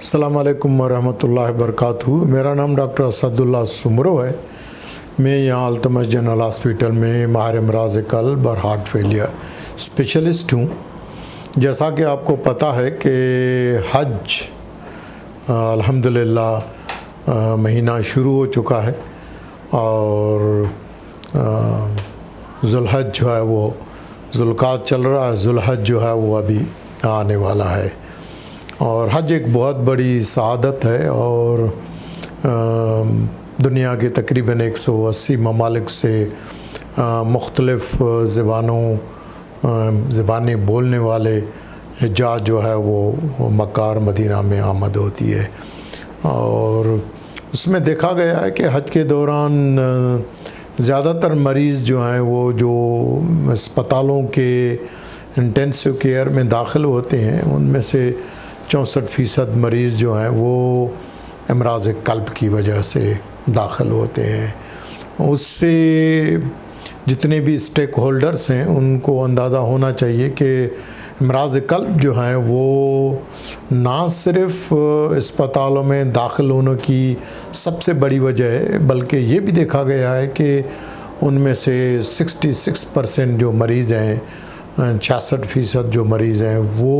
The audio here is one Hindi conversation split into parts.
अस्सलाम वालेकुम वरहमतुल्लाहि वबरकातुहू। मेरा नाम डॉक्टर असदुल्ला सुमरो है। मैं यहाँ अल्तमश जनरल हॉस्पिटल में माहिर अमराज़ क़ल्ब और हार्ट फेलियर स्पेशलिस्ट हूँ। जैसा कि आपको पता है कि हज अल्हम्दुलिल्लाह महीना शुरू हो चुका है और ज़ुल्हज जो है वो ज़ुल्क़ाद चल रहा है, ज़ुल्हज जो है वो अभी आने वाला है। और हज एक बहुत बड़ी सआदत है और दुनिया के तकरीबन 180 ममालिक से मुख्तलिफ़ ज़बानें बोलने वाले हज्जाज जो है वो मक्का और मदीना में आमद होती है। और उसमें देखा गया है कि हज के दौरान ज़्यादातर मरीज़ जो हैं वो जो अस्पतालों के इंटेंसिव केयर में दाखिल होते हैं उनमें से 64% मरीज़ जो हैं वो अमराज़ क़ल्ब की वजह से दाखिल होते हैं। उससे जितने भी स्टेक होल्डर्स हैं उनको अंदाज़ा होना चाहिए कि अमराज़ क़ल्ब जो हैं वो ना सिर्फ अस्पतालों में दाखिल होने की सबसे बड़ी वजह है, बल्कि ये भी देखा गया है कि उनमें से 66% जो मरीज़ हैं, 66% जो मरीज़ हैं वो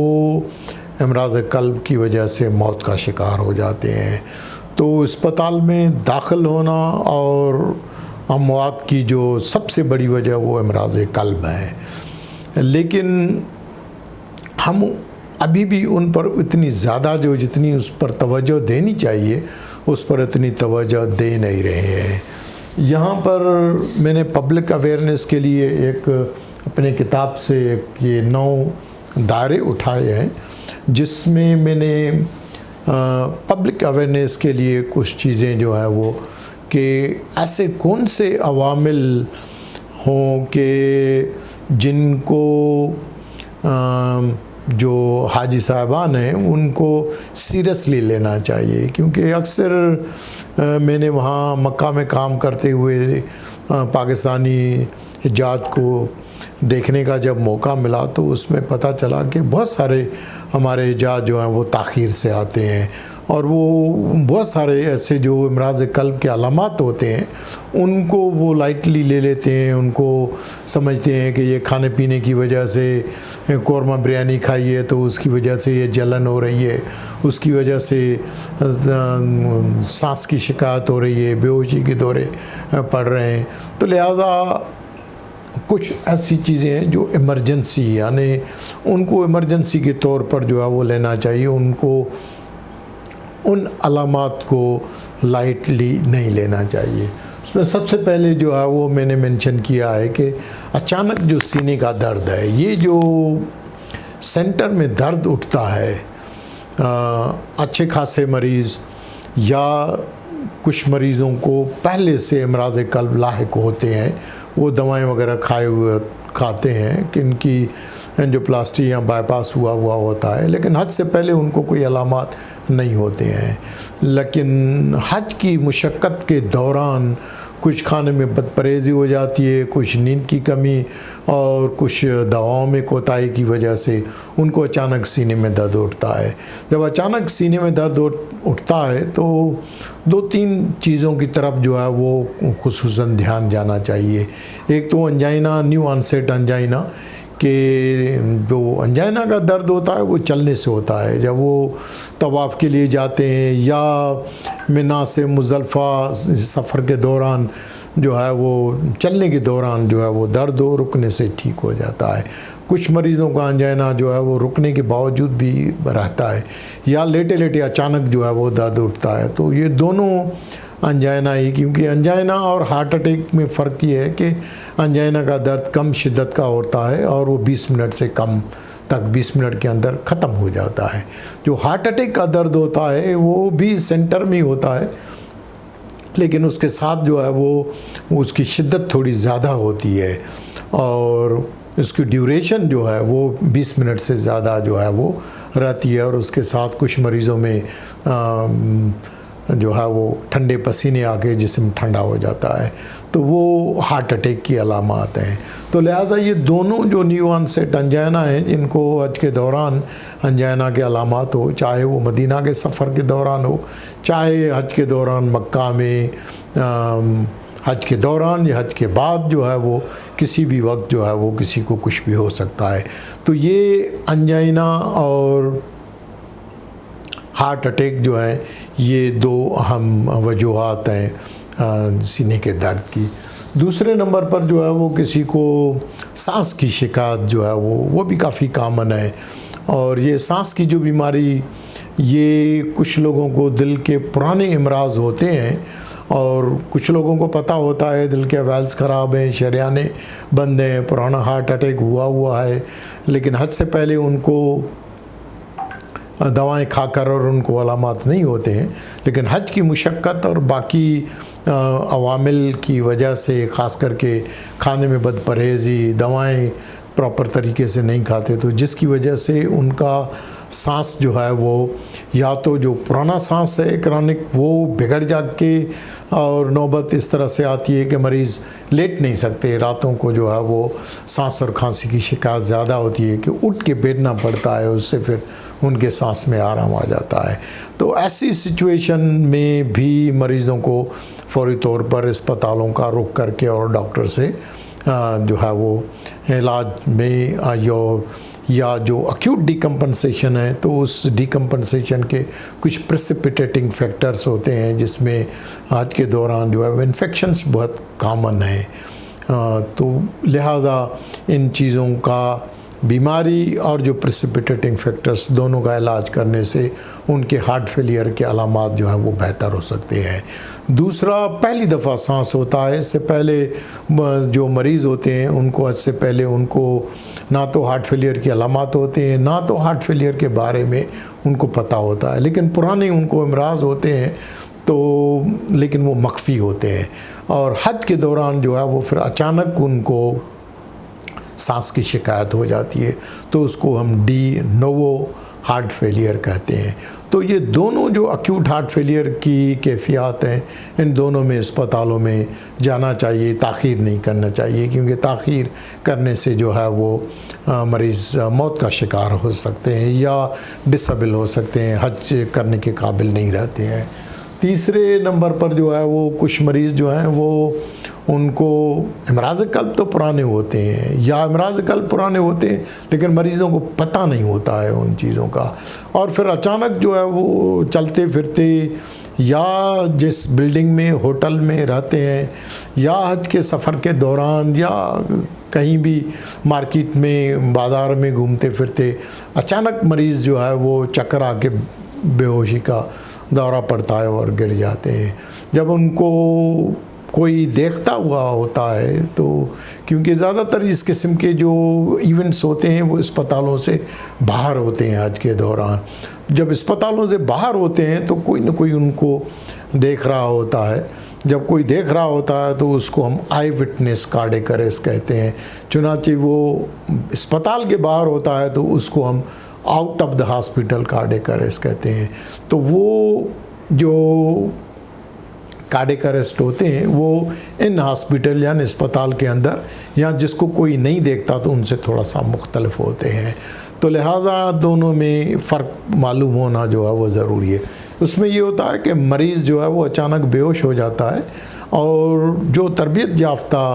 अमराज़ क़ल्ब की वजह से मौत का शिकार हो जाते हैं। तो अस्पताल में दाखिल होना और अमवात की जो सबसे बड़ी वजह वो अमराज़ क़ल्ब है। लेकिन हम अभी भी उन पर इतनी ज़्यादा जितनी उस पर तवज्जो देनी चाहिए उस पर इतनी तवज्जो दे नहीं रहे हैं। यहाँ पर मैंने पब्लिक अवेयरनेस के लिए एक अपने किताब से ये 9 दायरे उठाए हैं जिसमें मैंने पब्लिक अवेयरनेस के लिए कुछ चीज़ें जो है वो कि ऐसे कौन से अवामिल हों कि जिनको जो हाजी साहबान हैं उनको सीरियसली लेना चाहिए। क्योंकि अक्सर मैंने वहाँ मक्का में काम करते हुए पाकिस्तानी हज्जाज को देखने का जब मौका मिला तो उसमें पता चला कि बहुत सारे हमारे हज्जाज जो हैं वो ताख़ीर से आते हैं और वो बहुत सारे ऐसे जो अमराज़ क़ल्ब के अलामात होते हैं उनको वो लाइटली ले लेते हैं। उनको समझते हैं कि ये खाने पीने की वजह से कौरमा बिरयानी खाई है तो उसकी वजह से ये जलन हो रही है, उसकी वजह से सांस की शिकायत हो रही है, बेहोशी के दौरे पड़ रहे हैं। तो लिहाजा कुछ ऐसी चीज़ें हैं जो इमरजेंसी यानी उनको इमरजेंसी के तौर पर जो है वो लेना चाहिए। उनको उन अलामात को लाइटली नहीं लेना चाहिए। उसमें सबसे पहले जो है वो मैंने मेंशन किया है कि अचानक जो सीने का दर्द है, ये जो सेंटर में दर्द उठता है, अच्छे खासे मरीज़ या कुछ मरीज़ों को पहले से अमराज़ क़ल्ब लाहिक होते हैं, वो दवाएं वगैरह खाते हैं कि इनकी एंजियोप्लास्टी या बाईपास हुआ होता है, लेकिन हज से पहले उनको कोई अलामात नहीं होते हैं। लेकिन हज की मुशक्क़त के दौरान कुछ खाने में बदपरहेज़ी हो जाती है, कुछ नींद की कमी और कुछ दवाओं में कोताही की वजह से उनको अचानक सीने में दर्द उठता है। जब अचानक सीने में दर्द उठता है तो 2-3 चीज़ों की तरफ जो है वो खुसूसन ध्यान जाना चाहिए। एक तो अंजाइना, न्यू ऑनसेट अंजाइना कि जो अंजाइना का दर्द होता है वो चलने से होता है। जब वो तवाफ़ के लिए जाते हैं या मिना से मुज़दलिफ़ा सफ़र के दौरान जो है वो चलने के दौरान जो है वो दर्द रुकने से ठीक हो जाता है। कुछ मरीज़ों का अंजाइना जो है वो रुकने के बावजूद भी रहता है या लेटे लेटे अचानक जो है वो दर्द उठता है। तो ये दोनों अंजाइना ही, क्योंकि अंजाइना और हार्ट अटैक में फ़र्क ये है कि अंजाइना का दर्द कम शिद्दत का होता है और वो 20 मिनट से कम तक 20 मिनट के अंदर ख़त्म हो जाता है। जो हार्ट अटैक का दर्द होता है वो भी सेंटर में होता है, लेकिन उसके साथ जो है वो उसकी शिद्दत थोड़ी ज़्यादा होती है और उसकी ड्यूरेशन जो है वो 20 मिनट से ज़्यादा जो है वो रहती है। और उसके साथ कुछ मरीज़ों में जो है वो ठंडे पसीने आके जिस्म ठंडा हो जाता है, तो वो हार्ट अटैक की अलामात हैं। तो लिहाजा ये दोनों जो न्यू ऑनसेट अंजाइना हैं जिनको हज के दौरान अंजाइना के अलामात हो, चाहे वो मदीना के सफ़र के दौरान हो, चाहे हज के दौरान मक्का में हज के दौरान या हज के बाद जो है वो किसी भी वक्त जो है वो किसी को कुछ भी हो सकता है। तो ये अंजाइना और हार्ट अटैक जो है ये दो अहम वजूहात हैं सीने के दर्द की। दूसरे नंबर पर जो है वो किसी को सांस की शिकायत जो है वो भी काफ़ी कामन है। और ये सांस की जो बीमारी, ये कुछ लोगों को दिल के पुराने अमराज होते हैं और कुछ लोगों को पता होता है दिल के वेल्स ख़राब हैं, शरियाने बंद हैं, पुराना हार्ट अटैक हुआ है, लेकिन हज से पहले उनको दवाएं खाकर और उनको अलामात नहीं होते हैं। लेकिन हज की मुशक्क़त और बाकी अवामिल की वजह से, ख़ास करके खाने में बदपरहेज़ी, दवाएं प्रॉपर तरीके से नहीं खाते, तो जिसकी वजह से उनका सांस जो है वो या तो जो पुराना सांस है क्रॉनिक वो बिगड़ जाके और नौबत इस तरह से आती है कि मरीज़ लेट नहीं सकते, रातों को जो है वो सांस और खांसी की शिकायत ज़्यादा होती है कि उठ के बैठना पड़ता है, उससे फिर उनके सांस में आराम आ जाता है। तो ऐसी सिचुएशन में भी मरीज़ों को फौरी तौर पर अस्पतालों का रुख करके और डॉक्टर से जो है वो इलाज में या जो अक्यूट डिकम्पनसेशन है तो उस डिकम्पनसेशन के कुछ प्रेसिपिटेटिंग फैक्टर्स होते हैं, जिसमें आज के दौरान जो है इन्फेक्शंस बहुत कॉमन है। तो लिहाजा इन चीज़ों का, बीमारी और जो प्रेसिपिटेटिंग फैक्टर्स, दोनों का इलाज करने से उनके हार्ट फेलियर के अलामात जो हैं वो बेहतर हो सकते हैं। दूसरा, पहली दफ़ा सांस होता है, इससे पहले जो मरीज़ होते हैं उनको हज से पहले उनको ना तो हार्ट फेलियर के अलामात होते हैं, ना तो हार्ट फेलियर के बारे में उनको पता होता है, लेकिन पुराने उनको अमराज होते हैं तो, लेकिन वो मख्फी होते हैं। और हज के दौरान जो है वो फिर अचानक उनको सांस की शिकायत हो जाती है, तो उसको हम डी नोवो हार्ट फेलियर कहते हैं। तो ये दोनों जो अक्यूट हार्ट फेलियर की कैफियत हैं, इन दोनों में अस्पतालों में जाना चाहिए, ताख़ीर नहीं करना चाहिए, क्योंकि ताख़ीर करने से जो है वो मरीज़ मौत का शिकार हो सकते हैं या डिसेबल हो सकते हैं, हज करने के काबिल नहीं रहते हैं। तीसरे नंबर पर जो है वो कुछ मरीज़ जो हैं वो उनको अमराज़ क़ल्ब तो पुराने होते हैं या अमराज़ क़ल्ब पुराने होते हैं, लेकिन मरीज़ों को पता नहीं होता है उन चीज़ों का, और फिर अचानक जो है वो चलते फिरते या जिस बिल्डिंग में, होटल में रहते हैं या हज के सफ़र के दौरान या कहीं भी मार्केट में, बाज़ार में घूमते फिरते अचानक मरीज़ जो है वो चक्कर आके बेहोशी का दौरा पड़ता है और गिर जाते हैं। जब उनको कोई देखता हुआ होता है, तो क्योंकि ज़्यादातर इस किस्म के जो इवेंट्स होते हैं वो अस्पतालों से बाहर होते हैं हज के दौरान, जब अस्पतालों से बाहर होते हैं तो कोई ना कोई उनको देख रहा होता है। जब कोई देख रहा होता है तो उसको हम आई विटनेस कार्डियक अरेस्ट कहते हैं। चुनांचे वो अस्पताल के बाहर होता है तो उसको हम out of the hospital cardiac arrest कहते हैं। तो वो जो कार्डियक अरेस्ट होते हैं वो इन हॉस्पिटल या अस्पताल के अंदर या जिसको कोई नहीं देखता तो उनसे थोड़ा सा मुख्तलिफ होते हैं। तो लिहाजा दोनों में फ़र्क मालूम होना जो है वो ज़रूरी है। उसमें ये होता है कि मरीज़ जो है वो अचानक बेहोश हो जाता है और जो तरबियत याफ्ता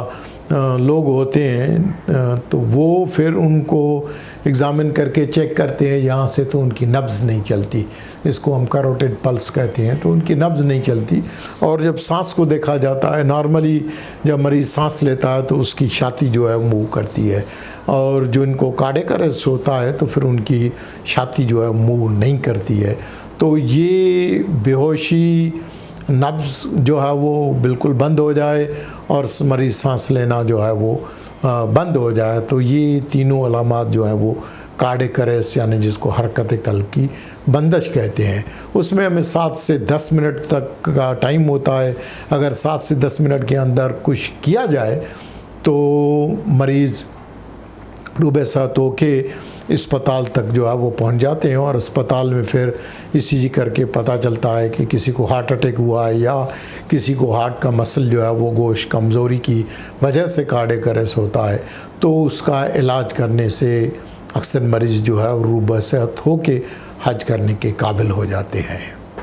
लोग होते हैं तो वो फिर उनको एग्ज़ामिन करके चेक करते हैं, यहाँ से तो उनकी नब्ज़ नहीं चलती, इसको हम कैरोटिड पल्स कहते हैं, तो उनकी नब्ज़ नहीं चलती। और जब सांस को देखा जाता है, नॉर्मली जब मरीज़ सांस लेता है तो उसकी छाती जो है मूव करती है, और जो इनको कार्डियक अरेस्ट होता है तो फिर उनकी छाती जो है मूव नहीं करती है। तो ये बेहोशी, नब्ज़ जो है वो बिल्कुल बंद हो जाए और मरीज़ सांस लेना जो है वो बंद हो जाए, तो ये तीनों अलामात जो हैं वो कार्डियक अरेस्ट यानी जिसको हरकत कल्ब की बंदिश कहते हैं, उसमें हमें 7 से 10 मिनट तक का टाइम होता है। अगर 7 से 10 मिनट के अंदर कुछ किया जाए तो मरीज़ रूबे साहत होके अस्पताल तक जो है वो पहुंच जाते हैं, और अस्पताल में फिर ईसीजी करके पता चलता है कि किसी को हार्ट अटैक हुआ है या किसी को हार्ट का मसल जो है वो गोश कमज़ोरी की वजह से कार्डियक अरेस्ट होता है। तो उसका इलाज करने से अक्सर मरीज़ जो है रूबे साहत होके हज करने के काबिल हो जाते हैं।